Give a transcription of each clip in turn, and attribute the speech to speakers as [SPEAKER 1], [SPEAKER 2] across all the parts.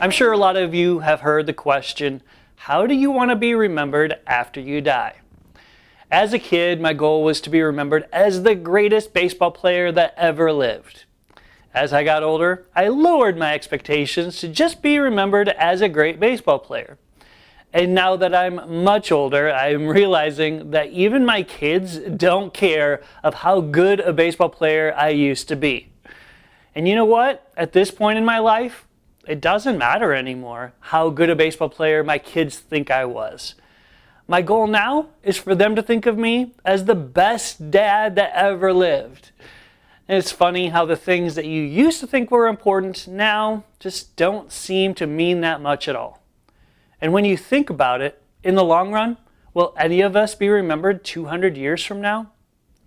[SPEAKER 1] I'm sure a lot of you have heard the question, how do you want to be remembered after you die? As a kid, my goal was to be remembered as the greatest baseball player that ever lived. As I got older, I lowered my expectations to just be remembered as a great baseball player. And now that I'm much older, I'm realizing that even my kids don't care of how good a baseball player I used to be. And you know what? At this point in my life, it doesn't matter anymore how good a baseball player my kids think I was. My goal now is for them to think of me as the best dad that ever lived. And it's funny how the things that you used to think were important now just don't seem to mean that much at all. And when you think about it, in the long run, will any of us be remembered 200 years from now?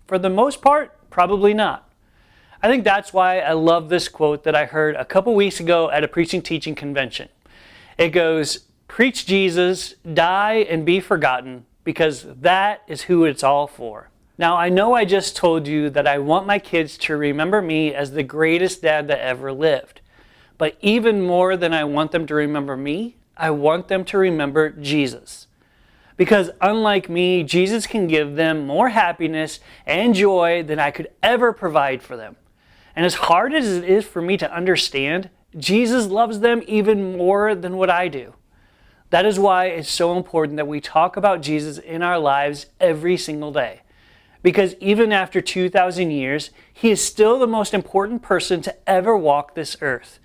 [SPEAKER 1] For the most part, probably not. I think that's why I love this quote that I heard a couple weeks ago at a preaching teaching convention. It goes, "Preach Jesus, die and be forgotten, because that is who it's all for." Now, I know I just told you that I want my kids to remember me as the greatest dad that ever lived. But even more than I want them to remember me, I want them to remember Jesus. Because unlike me, Jesus can give them more happiness and joy than I could ever provide for them. And as hard as it is for me to understand, Jesus loves them even more than what I do. That is why it's so important that we talk about Jesus in our lives every single day. Because even after 2,000 years, he is still the most important person to ever walk this earth.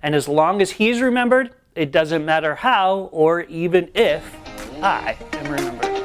[SPEAKER 1] And as long as he is remembered, it doesn't matter how or even if I am remembered.